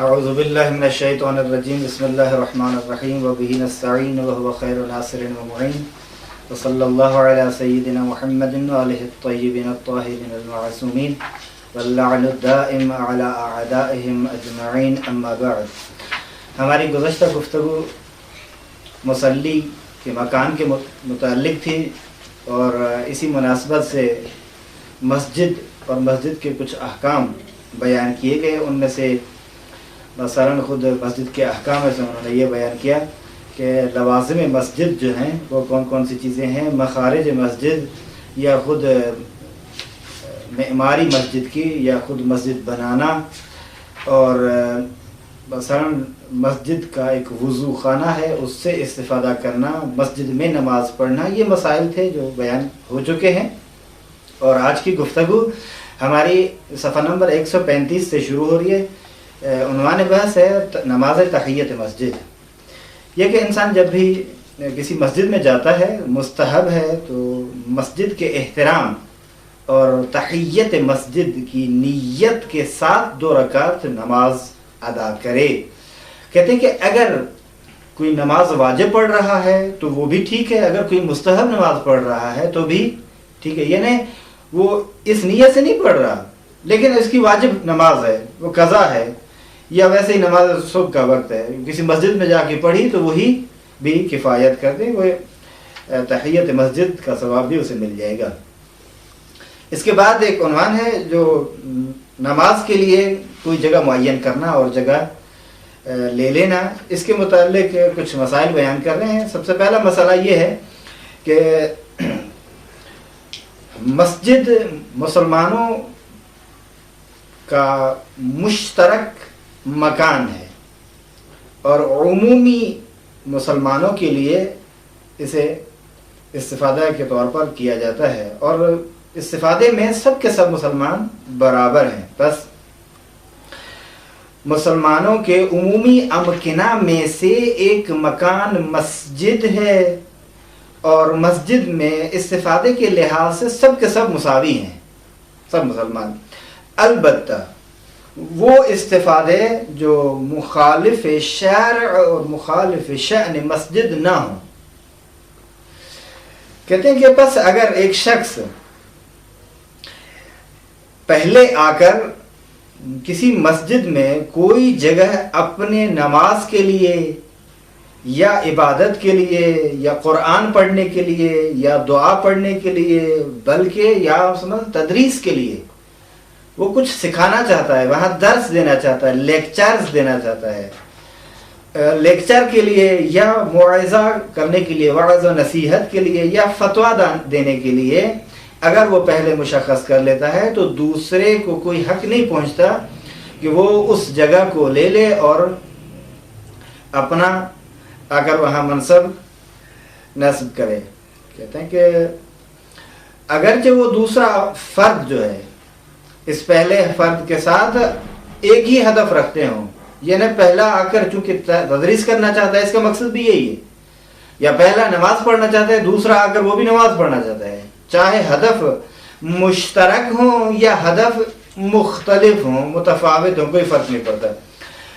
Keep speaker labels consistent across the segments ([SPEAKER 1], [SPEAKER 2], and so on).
[SPEAKER 1] اعوذ باللہ من الشیطان الرجیم بسم اللہ الرحمن الرحیم وبہ نستعین وهو خیر ناصر ومعین وصلی اللہ علی سیدنا محمد وآلہ الطیبین الطاہرین المعصومین واللعن الدائم علی اعدائهم اجمعین اما بعد. ہماری گزشتہ گفتگو مصلی کے مکان کے متعلق تھی اور اسی مناسبت سے مسجد اور مسجد کے کچھ احکام بیان کیے گئے. ان میں سے مثلاً خود مسجد کے احکام سے انہوں نے یہ بیان کیا کہ لوازم مسجد جو ہیں وہ کون کون سی چیزیں ہیں، مخارج مسجد یا خود معماری مسجد کی یا خود مسجد بنانا، اور مثلاً مسجد کا ایک وضو خانہ ہے اس سے استفادہ کرنا، مسجد میں نماز پڑھنا. یہ مسائل تھے جو بیان ہو چکے ہیں. اور آج کی گفتگو ہماری صفحہ نمبر 135 سے شروع ہو رہی ہے. عنوان بحث ہے نماز تحیت مسجد. یہ کہ انسان جب بھی کسی مسجد میں جاتا ہے مستحب ہے تو مسجد کے احترام اور تحیت مسجد کی نیت کے ساتھ 2 رکعت نماز ادا کرے. کہتے ہیں کہ اگر کوئی نماز واجب پڑھ رہا ہے تو وہ بھی ٹھیک ہے، اگر کوئی مستحب نماز پڑھ رہا ہے تو بھی ٹھیک ہے. یعنی وہ اس نیت سے نہیں پڑھ رہا لیکن اس کی واجب نماز ہے، وہ قضا ہے، یا ویسے ہی نماز صبح کا وقت ہے کسی مسجد میں جا کے پڑھی تو وہی بھی کفایت کر دے، وہ تحیت مسجد کا ثواب بھی اسے مل جائے گا. اس کے بعد ایک عنوان ہے جو نماز کے لیے کوئی جگہ معین کرنا اور جگہ لے لینا. اس کے متعلق کچھ مسائل بیان کر رہے ہیں. سب سے پہلا مسئلہ یہ ہے کہ مسجد مسلمانوں کا مشترک مکان ہے اور عمومی مسلمانوں کے لیے اسے استفادہ کے طور پر کیا جاتا ہے اور استفادے میں سب کے سب مسلمان برابر ہیں. بس مسلمانوں کے عمومی امکنہ میں سے ایک مکان مسجد ہے اور مسجد میں استفادے کے لحاظ سے سب کے سب مساوی ہیں، سب مسلمان. البتہ وہ استفادے جو مخالف شرع اور مخالف شأن مسجد نہ ہوں. کہتے ہیں کہ بس اگر ایک شخص پہلے آ کر کسی مسجد میں کوئی جگہ اپنے نماز کے لیے یا عبادت کے لیے یا قرآن پڑھنے کے لیے یا دعا پڑھنے کے لیے بلکہ یا تدریس کے لیے وہ کچھ سکھانا چاہتا ہے، وہاں درس دینا چاہتا ہے، لیکچرز دینا چاہتا ہے، لیکچر کے لیے یا موعظہ کرنے کے لیے، وعظ و نصیحت کے لیے یا فتویٰ دینے کے لیے اگر وہ پہلے مشخص کر لیتا ہے تو دوسرے کو کوئی حق نہیں پہنچتا کہ وہ اس جگہ کو لے لے اور اپنا آ کر وہاں منصب نصب کرے. کہتے ہیں کہ اگرچہ وہ دوسرا فرد جو ہے اس پہلے فرد کے ساتھ ایک ہی ہدف رکھتے ہوں، یعنی پہلا آ کر چونکہ تدریس کرنا چاہتا ہے اس کا مقصد بھی یہی ہے، یا پہلا نماز پڑھنا چاہتا ہے دوسرا آ کر وہ بھی نماز پڑھنا چاہتا ہے، چاہے ہدف مشترک ہوں یا ہدف مختلف ہوں، متفاوت ہوں، کوئی فرق نہیں پڑتا.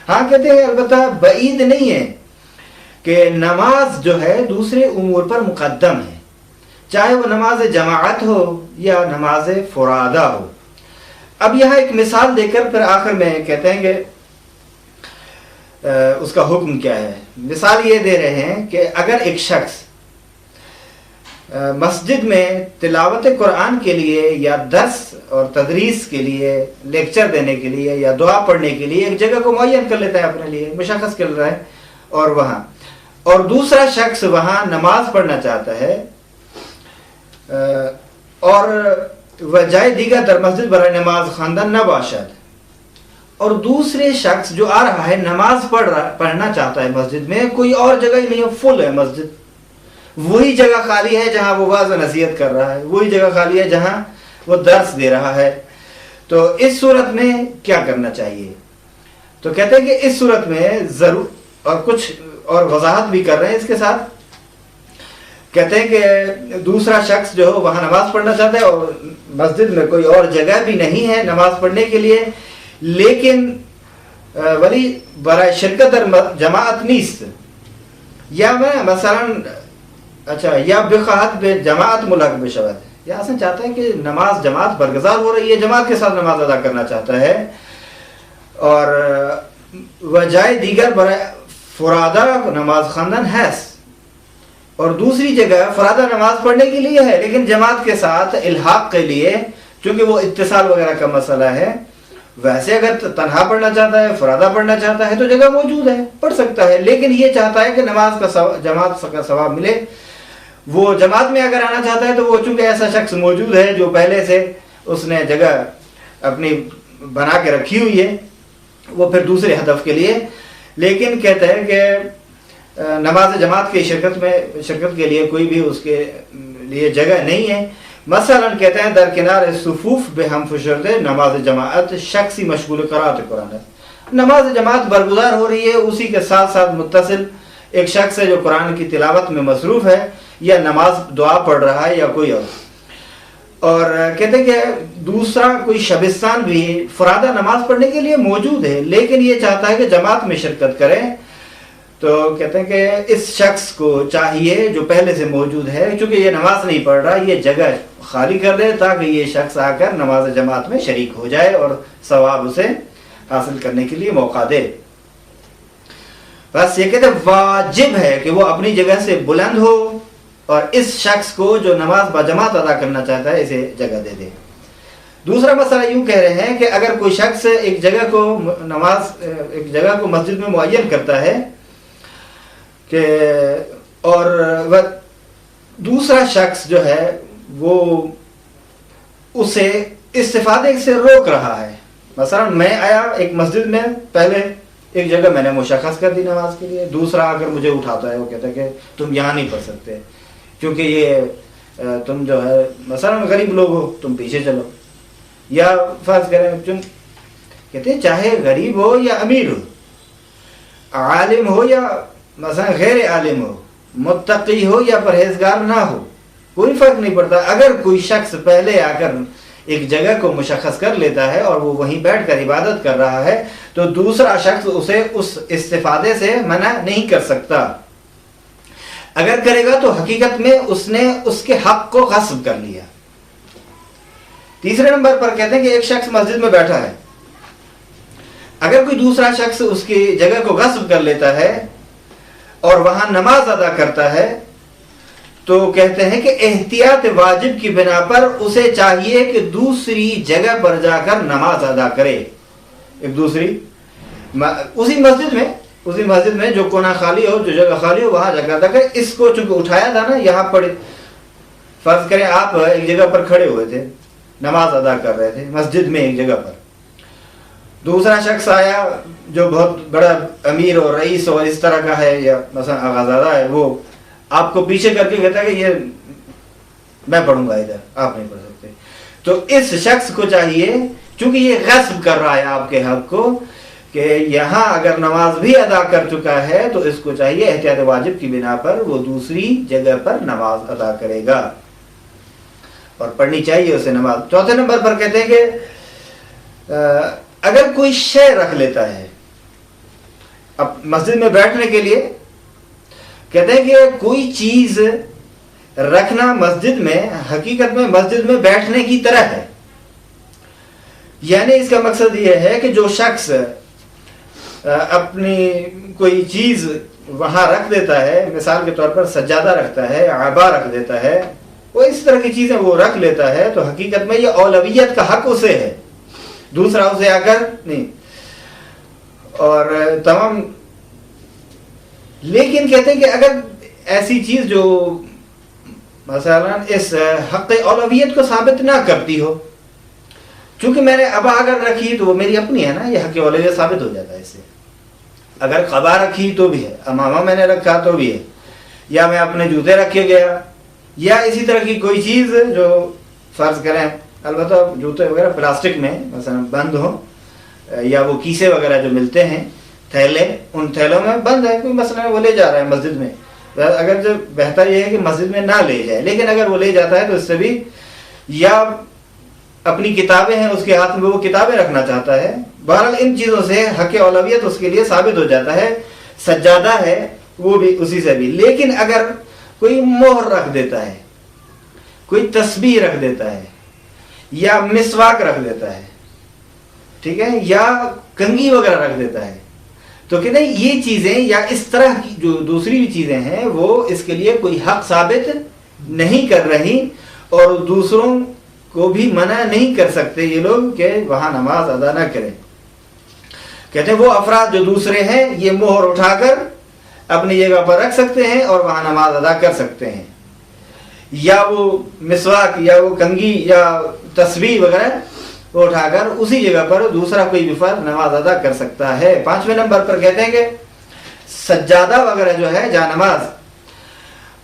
[SPEAKER 1] ہاں کہتے ہیں البتہ بعید نہیں ہے کہ نماز جو ہے دوسرے امور پر مقدم ہے، چاہے وہ نماز جماعت ہو یا نماز فرادہ ہو. اب یہاں ایک مثال دے کر پھر آخر میں کہتے ہیں کہ اس کا حکم کیا ہے. مثال یہ دے رہے ہیں کہ اگر ایک شخص مسجد میں تلاوت قرآن کے لیے یا درس اور تدریس کے لیے، لیکچر دینے کے لیے یا دعا پڑھنے کے لیے ایک جگہ کو معین کر لیتا ہے، اپنے لیے مشخص کر رہا ہے، اور وہاں اور دوسرا شخص وہاں نماز پڑھنا چاہتا ہے اور وجائے دیگر در مسجد برائے نماز خواندن نہ باشد، اور دوسرے شخص جو آ رہا ہے نماز پڑھنا چاہتا ہے مسجد میں، کوئی اور جگہ ہی نہیں ہے، فل ہے مسجد، وہی جگہ خالی ہے جہاں وہ واعظ و نصیحت کر رہا ہے، وہی جگہ خالی ہے جہاں وہ درس دے رہا ہے. تو اس صورت میں کیا کرنا چاہیے؟ تو کہتے ہیں کہ اس صورت میں ضرور، اور کچھ اور وضاحت بھی کر رہے ہیں اس کے ساتھ. کہتے ہیں کہ دوسرا شخص جو ہے وہاں نماز پڑھنا چاہتا ہے اور مسجد میں کوئی اور جگہ بھی نہیں ہے نماز پڑھنے کے لیے، لیکن ولی برای شرکت در جماعت نیست، یا میں مثلا اچھا یا بخواهد به جماعت ملحق بشود، یا اصلا چاہتا ہے کہ نماز جماعت برگزار ہو رہی ہے، جماعت کے ساتھ نماز ادا کرنا چاہتا ہے، اور وجائے دیگر برای فرادہ نماز خواندن ہے، اور دوسری جگہ فرادہ نماز پڑھنے کے لیے ہے لیکن جماعت کے ساتھ الحاق کے لیے، چونکہ وہ اتصال وغیرہ کا مسئلہ ہے۔ ویسے اگر تنہا پڑھنا چاہتا ہے، فرادہ پڑھنا چاہتا ہے تو جگہ موجود ہے، پڑھ سکتا ہے، لیکن یہ چاہتا ہے کہ نماز کا جماعت کا ثواب ملے۔ وہ جماعت میں اگر آنا چاہتا ہے تو وہ چونکہ ایسا شخص موجود ہے جو پہلے سے اس نے جگہ اپنی بنا کے رکھی ہوئی ہے، وہ پھر دوسرے ہدف کے لیے، لیکن کہتے ہیں کہ نماز جماعت کی شرکت کے لیے کوئی بھی اس کے لیے جگہ نہیں ہے۔ مثلا کہتے ہیں در کنار صفوف بے ہم فشرتے نماز جماعت شخصی مشغول قرات قرآن ہے، نماز جماعت برگزار ہو رہی ہے، اسی کے ساتھ ساتھ متصل ایک شخص ہے جو قرآن کی تلاوت میں مصروف ہے، یا نماز دعا پڑھ رہا ہے، یا کوئی اور کہتے ہیں کہ دوسرا کوئی شبستان بھی فرادہ نماز پڑھنے کے لیے موجود ہے لیکن یہ چاہتا ہے کہ جماعت میں شرکت کرے، تو کہتے ہیں کہ اس شخص کو چاہیے جو پہلے سے موجود ہے، چونکہ یہ نماز نہیں پڑھ رہا، یہ جگہ خالی کر دے تاکہ یہ شخص آ کر نماز جماعت میں شریک ہو جائے اور ثواب اسے حاصل کرنے کے لیے موقع دے۔ بس یہ کہتے ہیں واجب ہے کہ وہ اپنی جگہ سے بلند ہو اور اس شخص کو جو نماز بجماعت ادا کرنا چاہتا ہے اسے جگہ دے دے۔ دوسرا مسئلہ یوں کہہ رہے ہیں کہ اگر کوئی شخص ایک جگہ کو مسجد میں معین کرتا ہے کہ اور دوسرا شخص جو ہے وہ اسے استفادے سے روک رہا ہے، مثلا میں آیا ایک مسجد میں، پہلے ایک جگہ میں نے مشخص کر دی نماز کے لیے، دوسرا اگر مجھے اٹھاتا ہے وہ کہتا ہے کہ تم یہاں نہیں پڑھ سکتے کیونکہ یہ تم جو ہے مثلا غریب لوگ ہو، تم پیچھے چلو، یا فرض کریں کہتے ہیں چاہے غریب ہو یا امیر ہو، عالم ہو یا مثلا غیر عالم ہو، متقی ہو یا پرہیزگار نہ ہو، کوئی فرق نہیں پڑتا۔ اگر کوئی شخص پہلے آ کر ایک جگہ کو مشخص کر لیتا ہے اور وہ وہیں بیٹھ کر عبادت کر رہا ہے تو دوسرا شخص اسے اس استفادے سے منع نہیں کر سکتا، اگر کرے گا تو حقیقت میں اس نے اس کے حق کو غصب کر لیا۔ تیسرے نمبر پر کہتے ہیں کہ ایک شخص مسجد میں بیٹھا ہے، اگر کوئی دوسرا شخص اس کی جگہ کو غصب کر لیتا ہے اور وہاں نماز ادا کرتا ہے تو کہتے ہیں کہ احتیاط واجب کی بنا پر اسے چاہیے کہ دوسری جگہ پر جا کر نماز ادا کرے، ایک دوسری اسی مسجد میں جو کونا خالی ہو، جو جگہ خالی ہو وہاں جا کر ادا کرے۔ اس کو چونکہ اٹھایا تھا نا، یہاں پر فرض کریں آپ ایک جگہ پر کھڑے ہوئے تھے، نماز ادا کر رہے تھے مسجد میں ایک جگہ پر، دوسرا شخص آیا جو بہت بڑا امیر اور رئیس اور اس طرح کا ہے یا مثلا آغازادہ ہے، وہ آپ کو پیچھے کر کے کہتا ہے کہ یہ میں پڑھوں گا ادھر، آپ نہیں پڑھ سکتے، تو اس شخص کو چاہیے چونکہ یہ غصب کر رہا ہے آپ کے حق کو کہ یہاں اگر نماز بھی ادا کر چکا ہے تو اس کو چاہیے احتیاط واجب کی بنا پر وہ دوسری جگہ پر نماز ادا کرے گا اور پڑھنی چاہیے اسے نماز۔ چوتھے نمبر پر کہتے ہیں کہ اگر کوئی شے رکھ لیتا ہے اب مسجد میں بیٹھنے کے لیے، کہتے ہیں کہ کوئی چیز رکھنا مسجد میں حقیقت میں مسجد میں بیٹھنے کی طرح ہے، یعنی اس کا مقصد یہ ہے کہ جو شخص اپنی کوئی چیز وہاں رکھ دیتا ہے، مثال کے طور پر سجادہ رکھتا ہے، عبا رکھ دیتا ہے، وہ اس طرح کی چیزیں وہ رکھ لیتا ہے تو حقیقت میں یہ اولویت کا حق اسے ہے، دوسرا اسے آ کر نہیں، اور تمام۔ لیکن کہتے ہیں کہ اگر ایسی چیز جو مثلا اس حق اولویت کو ثابت نہ کرتی ہو، چونکہ میں نے ابا اگر رکھی تو وہ میری اپنی ہے نا، یہ حق اولویت ثابت ہو جاتا ہے اس سے، اگر قبا رکھی تو بھی ہے، امامہ میں نے رکھا تو بھی ہے، یا میں اپنے جوتے رکھے گیا، یا اسی طرح کی کوئی چیز جو فرض کریں، البتہ جوتے وغیرہ پلاسٹک میں مثلا بند ہوں، یا وہ کیسے وغیرہ جو ملتے ہیں تھیلے، ان تھیلوں میں بند ہے، کوئی مثلا وہ لے جا رہا ہے مسجد میں، اگر جو بہتر یہ ہے کہ مسجد میں نہ لے جائے، لیکن اگر وہ لے جاتا ہے تو اس سے بھی، یا اپنی کتابیں ہیں اس کے ہاتھ میں، وہ کتابیں رکھنا چاہتا ہے. بہرحال ان چیزوں سے حق اولویت اس کے لیے ثابت ہو جاتا ہے. سجادہ ہے وہ بھی اسی سے بھی. لیکن اگر کوئی مہر رکھ دیتا ہے، کوئی تسبیح رکھ دیتا ہے، یا مسواک رکھ دیتا ہے، ٹھیک ہے، یا کنگھی وغیرہ رکھ دیتا ہے، تو کہتے ہیں یہ چیزیں یا اس طرح کی جو دوسری بھی چیزیں ہیں وہ اس کے لیے کوئی حق ثابت نہیں کر رہی، اور دوسروں کو بھی منع نہیں کر سکتے یہ لوگ کہ وہاں نماز ادا نہ کریں. کہتے ہیں وہ افراد جو دوسرے ہیں یہ مہر اٹھا کر اپنی جگہ پر رکھ سکتے ہیں اور وہاں نماز ادا کر سکتے ہیں، یا وہ مسواک یا وہ کنگھی یا تسبیح وغیرہ وہ اٹھا کر اسی جگہ پر دوسرا کوئی بھی فرد نماز ادا کر سکتا ہے. 5ویں نمبر پر کہتے ہیں کہ سجادہ وغیرہ جو ہے جا نماز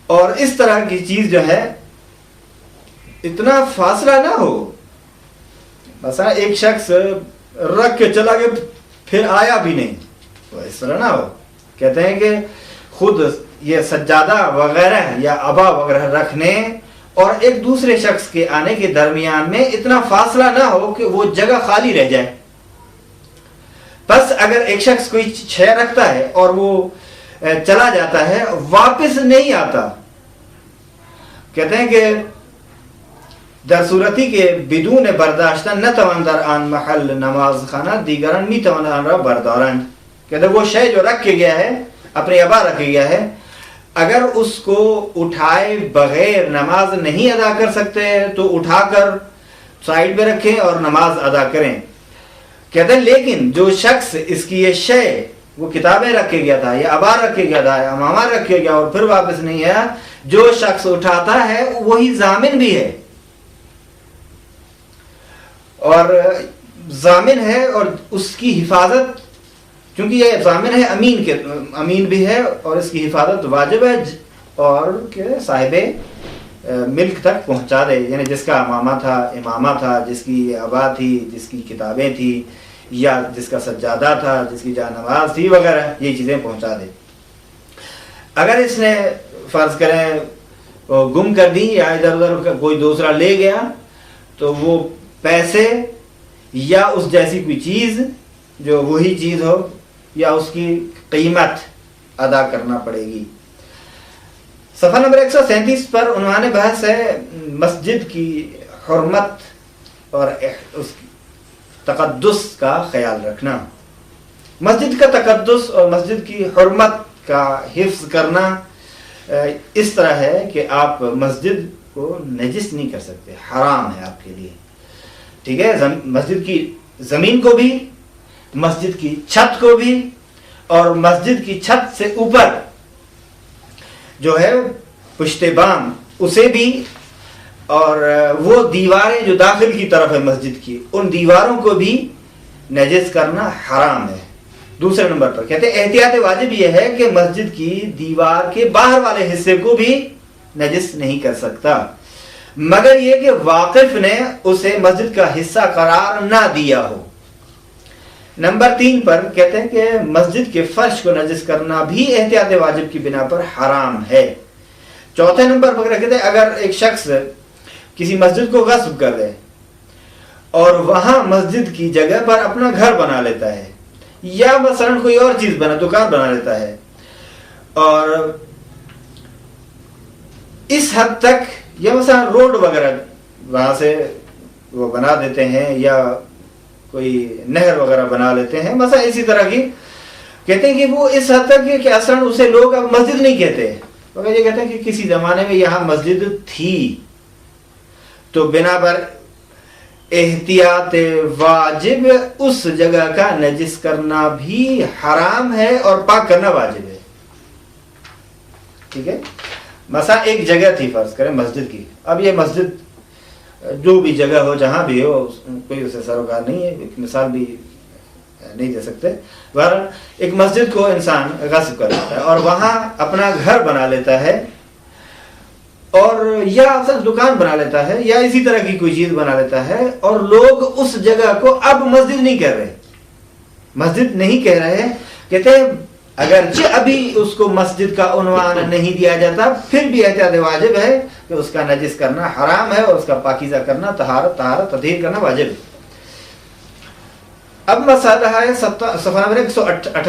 [SPEAKER 1] اور اس طرح کی چیز جو ہے اتنا فاصلہ نہ ہو. مثلا ایک شخص رکھ کے چلا گیا پھر آیا بھی نہیں، تو اس طرح نہ ہو. کہتے ہیں کہ خود یہ سجادہ وغیرہ یا عبا وغیرہ رکھنے اور ایک دوسرے شخص کے آنے کے درمیان میں اتنا فاصلہ نہ ہو کہ وہ جگہ خالی رہ جائے. بس اگر ایک شخص کوئی شے رکھتا ہے اور وہ چلا جاتا ہے واپس نہیں آتا، کہتے ہیں کہ در صورتی کے بدون برداشتہ نتوان در آن محل نماز خانہ دیگران می توان آن را بردارند. کہتے ہیں وہ شے جو رکھ کے گیا ہے، اپنی عبا رکھ کے گیا ہے، اگر اس کو اٹھائے بغیر نماز نہیں ادا کر سکتے تو اٹھا کر سائیڈ پہ رکھیں اور نماز ادا کریں. کہتے ہیں لیکن جو شخص اس کی یہ شے وہ کتابیں رکھ کے گیا تھا یا عبا رکھ کے گیا تھا یا امامہ رکھ کے گیا اور پھر واپس نہیں آیا، جو شخص اٹھاتا ہے وہی ضامن بھی ہے، اور ضامن ہے اور اس کی حفاظت، چونکہ یہ ضامن ہے امین بھی ہے اور اس کی حفاظت واجب ہے، اور کہ صاحب ملک تک پہنچا دے، یعنی جس کا امامہ تھا، جس کی عبا تھی، جس کی کتابیں تھی، یا جس کا سجادہ تھا، جس کی جا نماز تھی وغیرہ، یہ چیزیں پہنچا دے. اگر اس نے فرض کریں گم کر دی یا ادھر ادھر کوئی دوسرا لے گیا تو وہ پیسے یا اس جیسی کوئی چیز جو وہی چیز ہو یا اس کی قیمت ادا کرنا پڑے گی. صفحہ نمبر 137 پر عنوان بحث ہے مسجد کی حرمت اور اس تقدس کا خیال رکھنا. مسجد کا تقدس اور مسجد کی حرمت کا حفظ کرنا اس طرح ہے کہ آپ مسجد کو نجس نہیں کر سکتے، حرام ہے آپ کے لیے، ٹھیک ہے. مسجد کی زمین کو بھی، مسجد کی چھت کو بھی، اور مسجد کی چھت سے اوپر جو ہے پشت بام اسے بھی، اور وہ دیواریں جو داخل کی طرف ہے مسجد کی ان دیواروں کو بھی نجس کرنا حرام ہے. دوسرے نمبر پر کہتے ہیں احتیاط واجب یہ ہے کہ مسجد کی دیوار کے باہر والے حصے کو بھی نجس نہیں کر سکتا، مگر یہ کہ واقف نے اسے مسجد کا حصہ قرار نہ دیا ہو. نمبر 3 پر کہتے ہیں کہ مسجد کے فرش کو نجس کرنا بھی احتیاط واجب کی بنا پر حرام ہے. چوتھے نمبر پر کہتے ہیں اگر ایک شخص کسی مسجد کو غصب کر دے اور وہاں مسجد کی جگہ پر اپنا گھر بنا لیتا ہے یا مثلا کوئی اور چیز دکان بنا لیتا ہے، اور اس حد تک، یا مثلا روڈ وغیرہ وہاں سے وہ بنا دیتے ہیں یا کوئی نہر وغیرہ بنا لیتے ہیں، مثلا اسی طرح کی، کہتے ہیں کہ وہ اس حد تک کہ اصلا اسے لوگ اب مسجد نہیں کہتے، مگر یہ کہتے ہیں کہ کسی زمانے میں یہاں مسجد تھی، تو بنا پر احتیاط واجب اس جگہ کا نجس کرنا بھی حرام ہے اور پاک کرنا واجب ہے. ٹھیک ہے. مثلا ایک جگہ تھی فرض کریں مسجد کی، اب یہ مسجد جو بھی جگہ ہو جہاں بھی ہو کوئی اسے سروکار نہیں ہے، ایک مثال بھی نہیں دے سکتے، بہرحال ایک مسجد کو انسان غصب کر لیتا ہے اور وہاں اپنا گھر بنا لیتا ہے، اور یا اصل دکان بنا لیتا ہے یا اسی طرح کی کوئی چیز بنا لیتا ہے، اور لوگ اس جگہ کو اب مسجد نہیں کہہ رہے، مسجد نہیں کہہ رہے، کہتے ہیں اگرچہ ابھی اس کو مسجد کا عنوان نہیں دیا جاتا، پھر بھی احتیاط واجب ہے کہ اس کا نجس کرنا حرام ہے اور اس کا پاکیزہ کرنا، طہارت تطہیر کرنا واجب ہے۔ اب مسئلہ ہے صفحہ نمبر 138